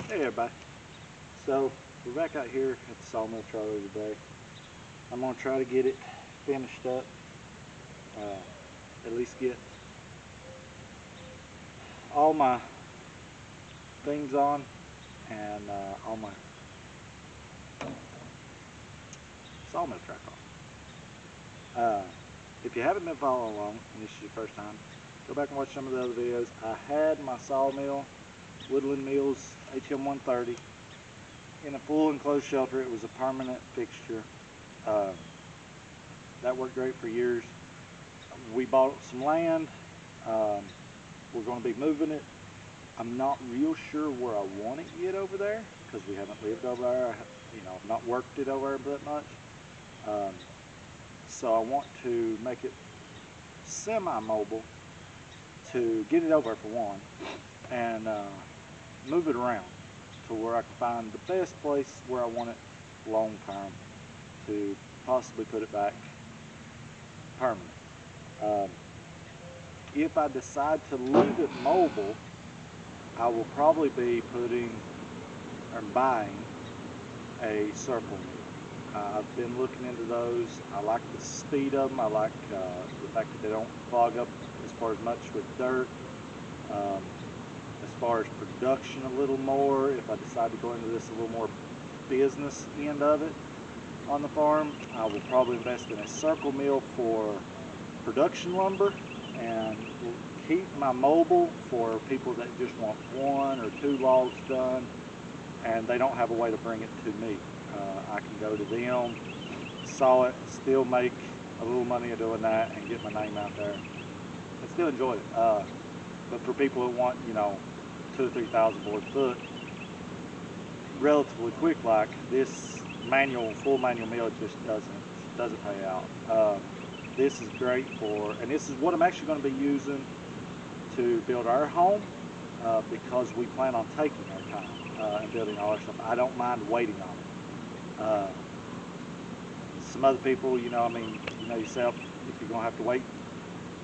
Hey everybody. So we're back out here at the sawmill trailer today. I'm gonna try to get it finished up. Uh, at least get all my things on and all my sawmill track on. If you haven't been following along and this is your first time, go back and watch some of the other videos. I had my sawmill, Woodland Mills HM130, in a full enclosed shelter. It was a permanent fixture. That worked great for years. We bought some land. We're going to be moving it. I'm not real sure where I want it yet over there because we haven't lived over there. I've not worked it over there that much. So I want to make it semi-mobile to get it over for one, and move it around to where I can find the best place where I want it long term to possibly put it back permanent. If I decide to leave it mobile, I will probably be putting or buying a circle mill. I've been looking into those. I like the speed of them. I like the fact that they don't clog up as far as much with dirt. As far as production a little more, if I decide to go into this a little more business end of it on the farm, I will probably invest in a circle mill for production lumber and keep my mobile for people that just want one or two logs done and they don't have a way to bring it to me. I can go to them, saw it, still make a little money of doing that and get my name out there and still enjoy it. But for people who want, 2,000 or 3,000 board foot, relatively quick, like this full manual mill, just doesn't pay out. This is great for, and this is what I'm actually going to be using to build our home, because we plan on taking our time and building all our stuff. I don't mind waiting on it. Some other people, yourself, if you're going to have to wait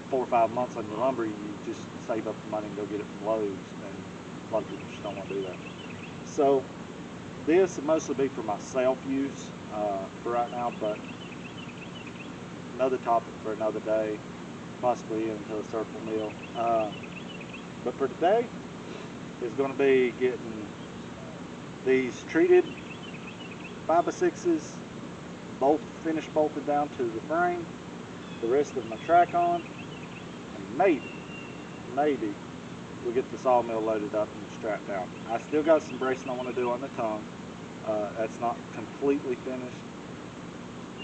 4 or 5 months on your lumber, you just save up the money and go get it from Lowe's, and a lot of people just don't want to do that. So this will mostly be for myself use for right now, but another topic for another day, possibly into a circle mill. But for today, is going to be getting these treated 5x6s finished bolted down to the frame, the rest of my track on, and maybe we'll get the sawmill loaded up and strapped down. I still got some bracing I want to do on the tongue. That's not completely finished.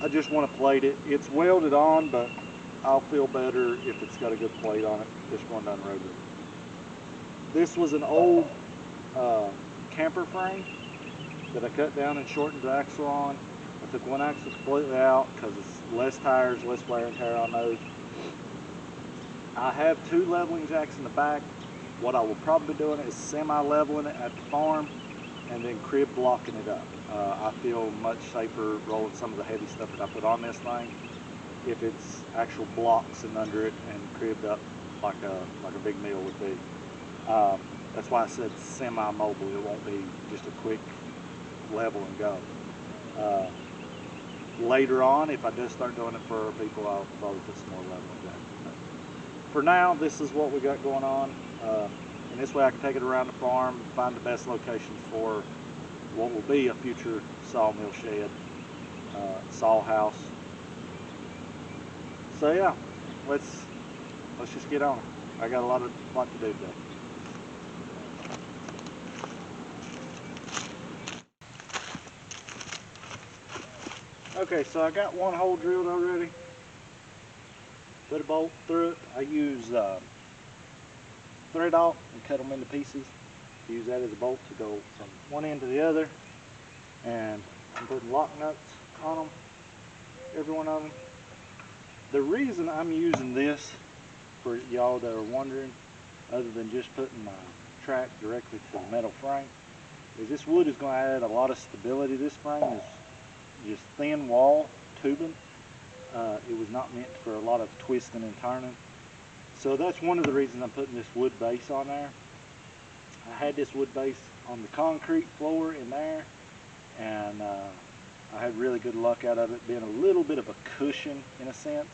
I just want to plate it. It's welded on, but I'll feel better if it's got a good plate on it just going down the road with it. This was an old camper frame that I cut down and shortened the axle on. I took one axle completely out because it's less tires, less wear and tear on those. I have 2 leveling jacks in the back. What I will probably be doing is semi-leveling it at the farm and then crib blocking it up. I feel much safer rolling some of the heavy stuff that I put on this thing if it's actual blocks and under it and cribbed up like a big mill would be. That's why I said semi-mobile. It won't be just a quick level and go. Later on, if I do start doing it for people, I'll probably put some more leveling jacks. But for now, this is what we got going on. And this way I can take it around the farm, find the best locations for what will be a future sawmill shed, saw house. So yeah, let's just get on it. I got a lot to do today. Okay, so I got one hole drilled already. Put a bolt through it. I use thread out and cut them into pieces. Use that as a bolt to go from one end to the other. And I'm putting lock nuts on them, every one of them. The reason I'm using this, for y'all that are wondering, other than just putting my track directly to the metal frame, is this wood is going to add a lot of stability. This frame is just thin wall tubing. It was not meant for a lot of twisting and turning. So that's one of the reasons I'm putting this wood base on there. I had this wood base on the concrete floor in there, and I had really good luck out of it being a little bit of a cushion in a sense.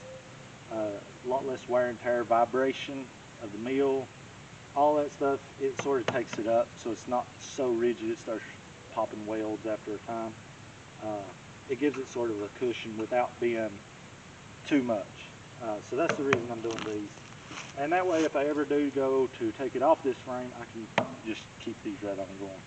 A lot less wear and tear, vibration of the mill, all that stuff. It sort of takes it up, so it's not so rigid it starts popping welds after a time. It gives it sort of a cushion without being too much. So that's the reason I'm doing these. And that way, if I ever do go to take it off this frame, I can just keep these right on going.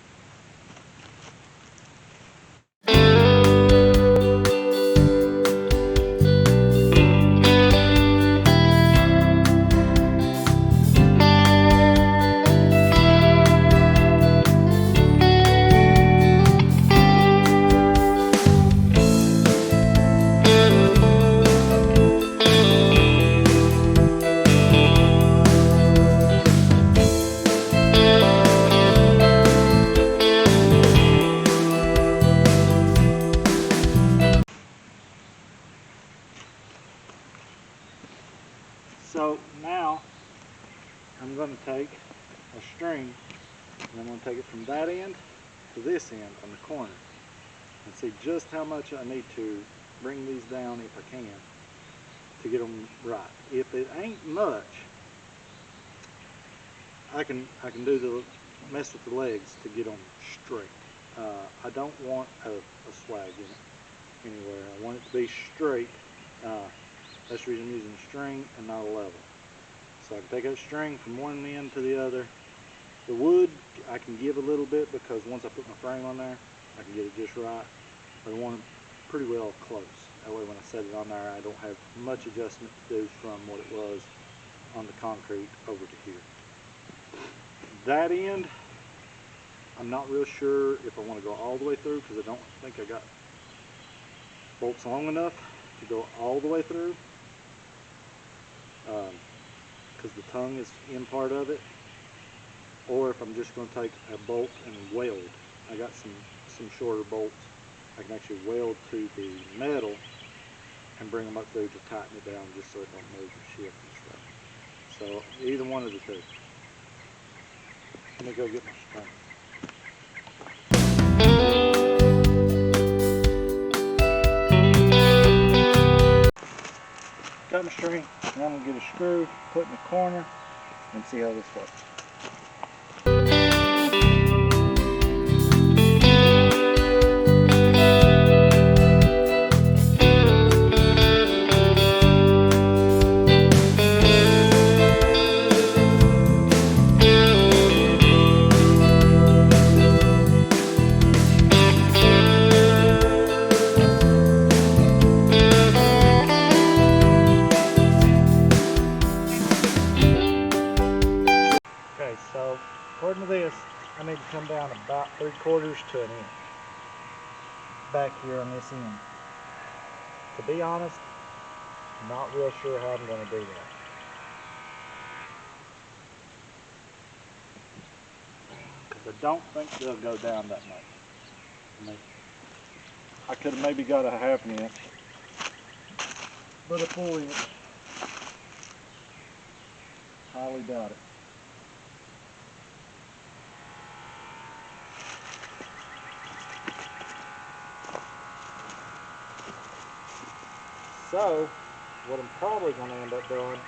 So now I'm going to take a string and I'm going to take it from that end to this end on the corner and see just how much I need to bring these down if I can to get them right. If it ain't much, I can mess with the legs to get them straight. I don't want a swag in it anywhere. I want it to be straight. That's the reason I'm using a string and not a level. So I can take that string from one end to the other. The wood I can give a little bit because once I put my frame on there, I can get it just right. But I want it pretty well close. That way when I set it on there, I don't have much adjustment to do from what it was on the concrete over to here. That end, I'm not real sure if I want to go all the way through because I don't think I got bolts long enough to go all the way through. Because the tongue is in part of it, or if I'm just going to take a bolt and weld. I got some shorter bolts I can actually weld to the metal and bring them up through to tighten it down just so it don't move or shift and stuff. So either one of the two. Let me go get my string. Got my string, and I'm going to get a screw, put in the corner, and see how this works. So according to this, I need to come down about 3/4 to an inch back here on this end. To be honest, I'm not real sure how I'm going to do that. Because I don't think they'll go down that much. I could have maybe got a 1/2 inch, but a full inch, highly doubt it. So, what I'm probably going to end up doing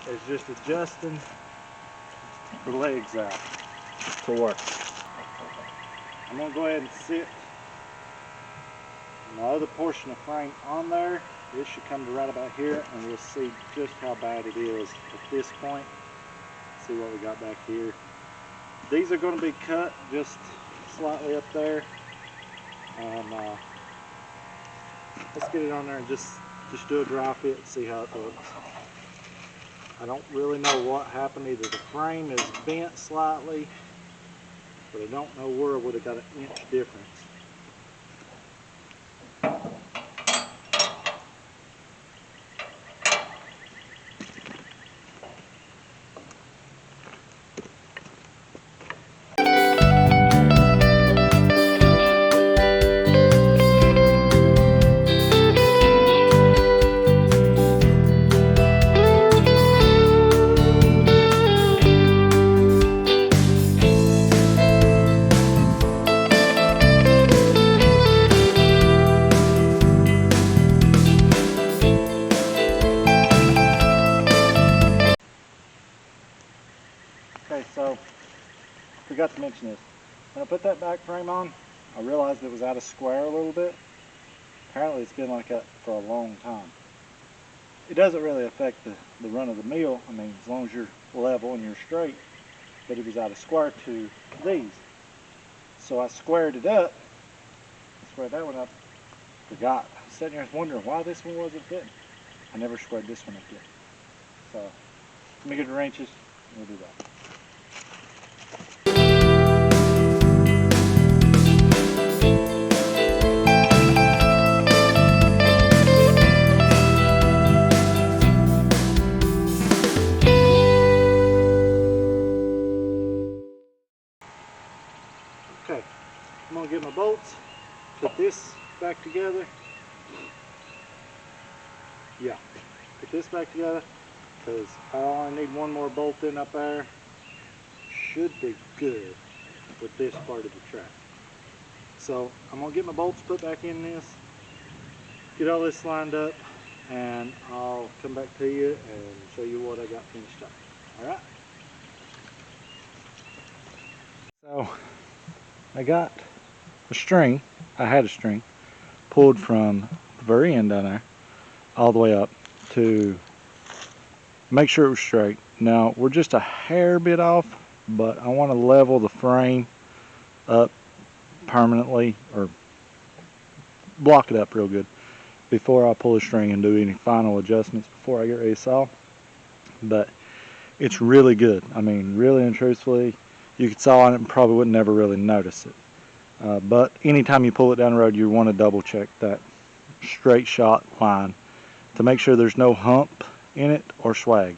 is just adjusting the legs out to work. I'm going to go ahead and sit my other portion of frame on there. This should come to right about here, and we'll see just how bad it is at this point. See what we got back here. These are going to be cut just slightly up there, and let's get it on there and just do a dry fit and see how it looks. I don't really know what happened. Either the frame is bent slightly, but I don't know where it would have got an inch difference. forgot to mention this. When I put that back frame on, I realized it was out of square a little bit. Apparently it's been like that for a long time. It doesn't really affect the run of the mill, I mean, as long as you're level and you're straight, but it was out of square to these. So I squared it up, squared that one up, forgot. I was sitting there wondering why this one wasn't fitting. I never squared this one up yet. So, let me get the wrenches, and we'll do that. Okay, I'm going to get my bolts, put this back together. Yeah, put this back together because I only need one more bolt in up there. Should be good with this part of the track. So I'm going to get my bolts put back in this, get all this lined up, and I'll come back to you and show you what I got finished up. Alright? So I got a string, I had a string, pulled from the very end down there all the way up to make sure it was straight. Now we're just a hair bit off, but I want to level the frame up permanently, or block it up real good before I pull the string and do any final adjustments before I get ready to saw. But it's really good. I mean, really and truthfully, you could saw on it and probably would never really notice it. But anytime you pull it down the road, you want to double check that straight shot line to make sure there's no hump in it or swag.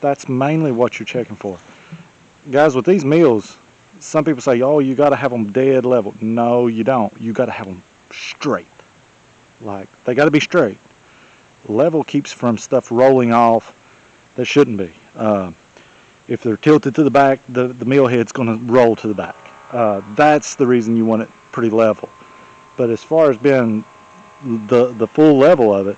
That's mainly what you're checking for. Guys, with these mills, some people say, oh, you got to have them dead level. No, you don't. You got to have them straight. Like, they got to be straight. Level keeps from stuff rolling off that shouldn't be. If they're tilted to the back, the mill head's going to roll to the back. That's the reason you want it pretty level. But as far as being the full level of it,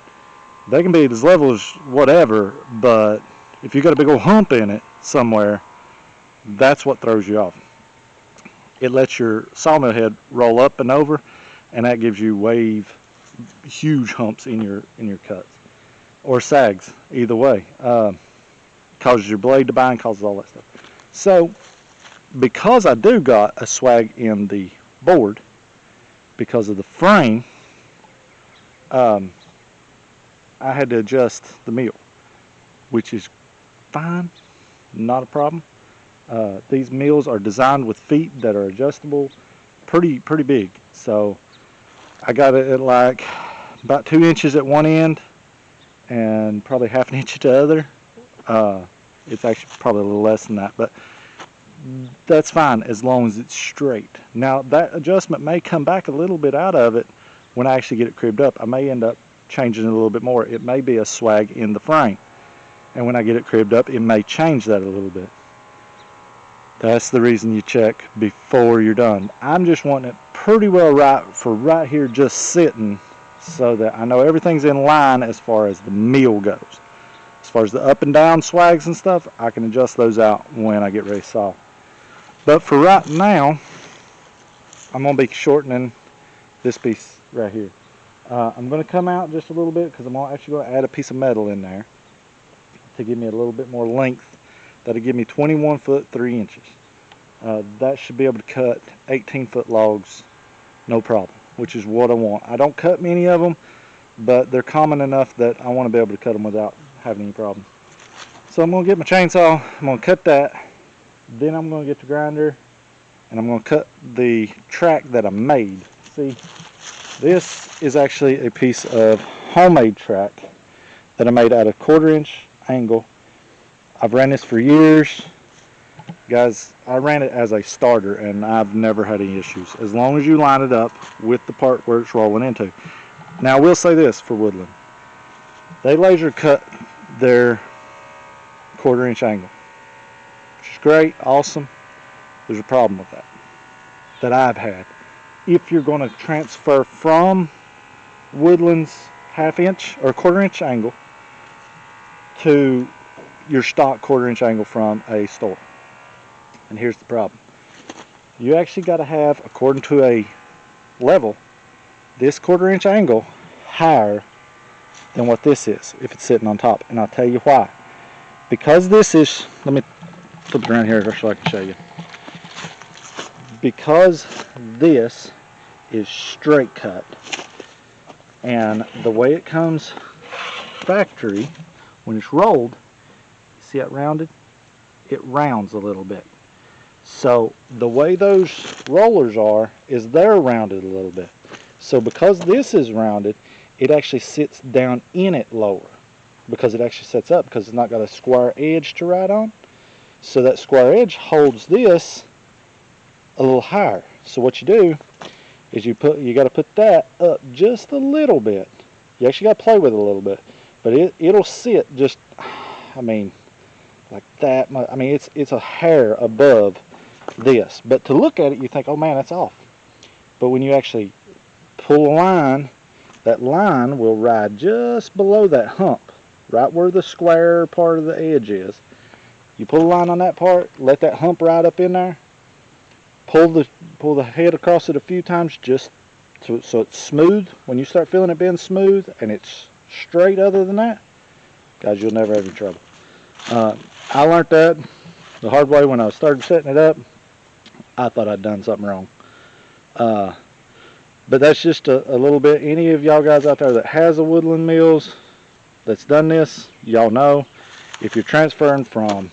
they can be as level as whatever, but if you got a big old hump in it somewhere, that's what throws you off. It lets your sawmill head roll up and over, and that gives you huge humps in your cuts, or sags, either way. Causes your blade to bind, causes all that stuff. So because I do got a swag in the board because of the frame, I had to adjust the mill, which is fine, not a problem. These mills are designed with feet that are adjustable, pretty big. So I got it at like about 2 inches at one end and probably half an inch at the other. It's actually probably a little less than that, but that's fine as long as it's straight. Now that adjustment may come back a little bit out of it when I actually get it cribbed up. I may end up changing it a little bit more. It may be a swag in the frame, and when I get it cribbed up, it may change that a little bit. That's the reason you check before you're done. I'm just wanting it pretty well right for right here, just sitting, so that I know everything's in line as far as the mill goes. As far as the up and down swags and stuff, I can adjust those out when I get ready to saw. But for right now, I'm going to be shortening this piece right here. I'm going to come out just a little bit because I'm actually going to add a piece of metal in there to give me a little bit more length. That'll give me 21 foot 3 inches. That should be able to cut 18-foot logs, no problem, which is what I want. I don't cut many of them, but they're common enough that I want to be able to cut them without having any problem. So I'm going to get my chainsaw, I'm going to cut that, then I'm going to get the grinder, and I'm going to cut the track that I made. See, this is actually a piece of homemade track that I made out of 1/4 inch angle. I've ran this for years. Guys, I ran it as a starter and I've never had any issues, as long as you line it up with the part where it's rolling into. Now I will say this for Woodland. They laser cut their 1/4 inch angle, which is great, awesome. There's a problem with that I've had. If you're going to transfer from Woodland's 1/2 inch or 1/4 inch angle to your stock 1/4 inch angle from a store, And here's the problem. You actually got to have, according to a level, this 1/4 inch angle higher than what this is if it's sitting on top. And I'll tell you why. Because this is, let me flip it around here so I can show you. Because this is straight cut, and the way it comes factory, when it's rolled, see it rounded? It rounds a little bit. So the way those rollers are is they're rounded a little bit. So because this is rounded, it actually sits down in it lower, because it actually sets up, because it's not got a square edge to ride on. So that square edge holds this a little higher. So what you do is you got to put that up just a little bit. You actually got to play with it a little bit, but it'll sit just, I mean, like that. I mean, it's a hair above this. But to look at it, you think, oh man, that's off. But when you actually pull a line, that line will ride just below that hump, right where the square part of the edge is. You pull a line on that part, let that hump ride up in there, pull the head across it a few times just so it's smooth. When you start feeling it being smooth and it's straight other than that, guys, you'll never have any trouble. I learned that the hard way when I started setting it up. I thought I'd done something wrong. But that's just a little bit. Any of y'all guys out there that has a Woodland Mills that's done this, y'all know, if you're transferring from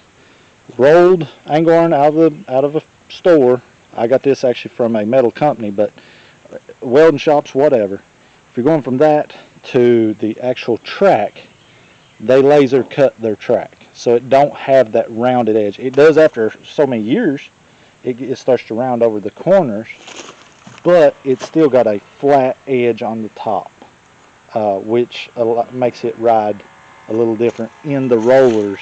rolled angle iron out of a store, I got this actually from a metal company, but welding shops, whatever. If you're going from that to the actual track, they laser cut their track, so it don't have that rounded edge. It does after so many years. It starts to round over the corners, but it's still got a flat edge on the top, which makes it ride a little different in the rollers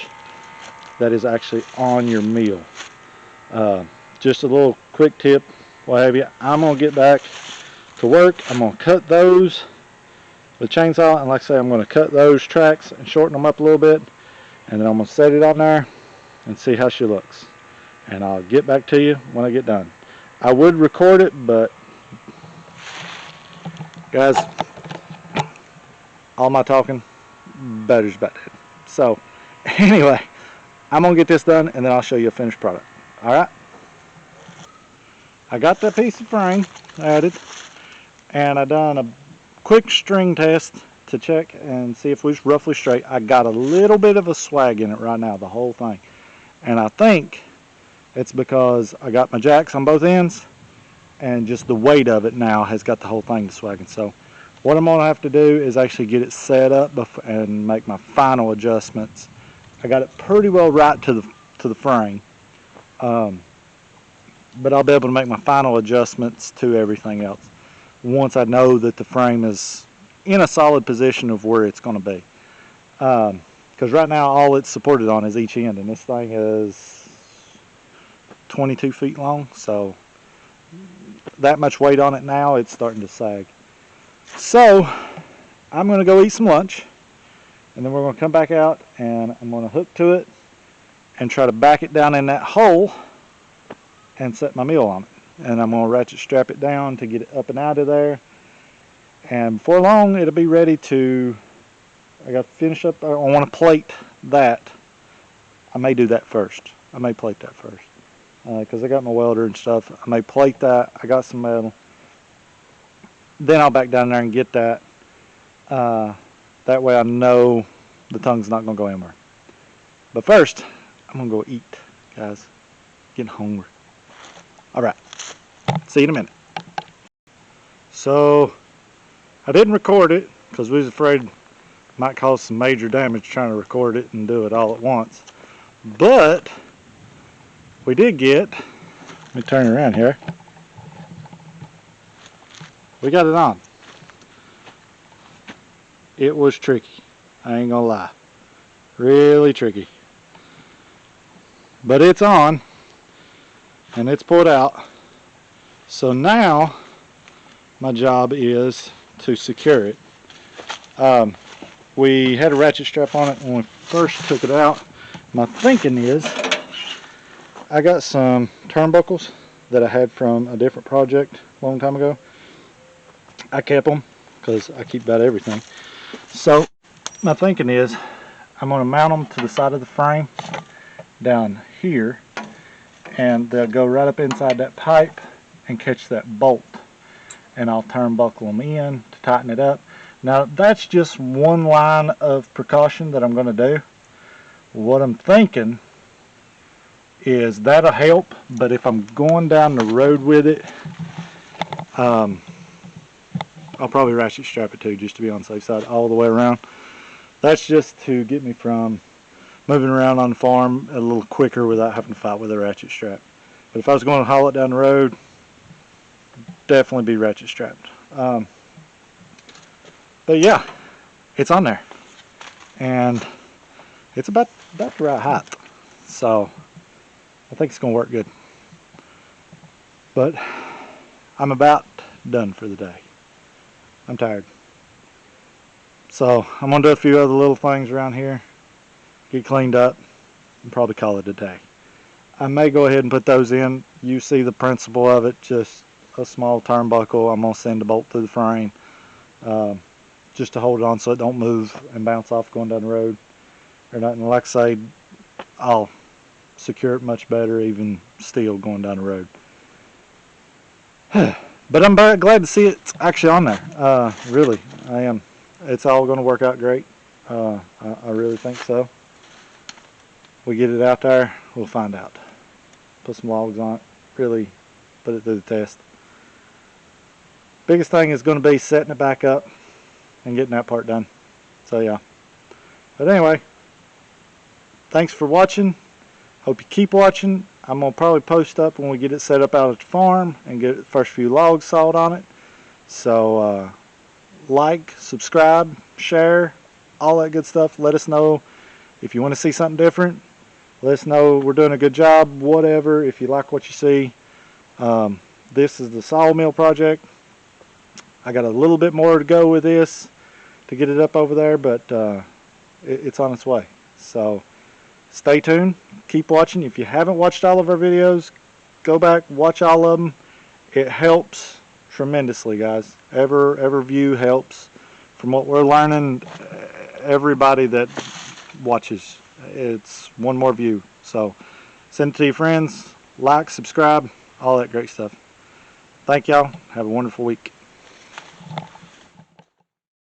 that is actually on your mill. Just a little quick tip, what have you. I'm going to get back to work. I'm going to cut those with a chainsaw, and like I say, I'm going to cut those tracks and shorten them up a little bit, and then I'm going to set it on there and see how she looks. And I'll get back to you when I get done. I would record it, but guys, all my talking, battery's about dead. So anyway, I'm going to get this done, and then I'll show you a finished product. Alright? I got that piece of frame added, and I done a quick string test to check and see if it was roughly straight. I got a little bit of a swag in it right now, the whole thing. And I think it's because I got my jacks on both ends, and just the weight of it now has got the whole thing to swagging. So what I'm going to have to do is actually get it set up and make my final adjustments. I got it pretty well right to the frame, but I'll be able to make my final adjustments to everything else once I know that the frame is in a solid position of where it's going to be. Because right now all it's supported on is each end, and this thing is 22 feet long, so that much weight on it now, it's starting to sag. So I'm going to go eat some lunch, and then we're going to come back out, and I'm going to hook to it and try to back it down in that hole and set my mill on it. And I'm going to ratchet strap it down to get it up and out of there, and before long it'll be ready to, I got to finish up. I want to plate that. I may do that first. I may plate that first, because I got my welder and stuff. I may plate that. I got some metal. Then I'll back down there and get that. That way I know the tongue's not going to go anywhere. But first, I'm going to go eat, guys. Getting hungry. Alright, see you in a minute. So, I didn't record it because we was afraid it might cause some major damage trying to record it and do it all at once. But we did get, let me turn it around here. We got it on. It was tricky, I ain't gonna lie. Really tricky. But it's on, and it's pulled out. So now my job is to secure it. We had a ratchet strap on it when we first took it out. My thinking is I got some turnbuckles that I had from a different project a long time ago. I kept them because I keep about everything. So my thinking is I'm going to mount them to the side of the frame down here, and they'll go right up inside that pipe and catch that bolt, and I'll turnbuckle them in to tighten it up. Now that's just one line of precaution that I'm going to do. What I'm thinking is that'll help, but if I'm going down the road with it, I'll probably ratchet strap it too, just to be on the safe side all the way around. That's just to get me from moving around on the farm a little quicker without having to fight with a ratchet strap. But if I was going to haul it down the road, definitely be ratchet strapped. But yeah, it's on there, and it's about the right height, so I think it's going to work good. But I'm about done for the day. I'm tired. So I'm going to do a few other little things around here, get cleaned up, and probably call it a day. I may go ahead and put those in. You see the principle of it, just a small turnbuckle. I'm going to send a bolt through the frame just to hold it on so it don't move and bounce off going down the road or nothing. Like I say, I'll secure it much better even still going down the road. But I'm glad to see it's actually on there. Really, I am. It's all going to work out great. I really think so. We get it out there, we'll find out. Put some logs on it, really put it through the test. Biggest thing is going to be setting it back up and getting that part done. So yeah. But anyway, thanks for watching. Hope you keep watching. I'm going to probably post up when we get it set up out at the farm and get the first few logs sawed on it. So like, subscribe, share, all that good stuff. Let us know if you want to see something different. Let us know we're doing a good job, whatever, if you like what you see. This is the sawmill project. I got a little bit more to go with this to get it up over there, but it's on its way. So stay tuned, keep watching. If you haven't watched all of our videos, go back, watch all of them. It helps tremendously, guys. Every view helps. From what we're learning, everybody that watches, it's one more view. So send it to your friends, like, subscribe, all that great stuff. Thank y'all. Have a wonderful week.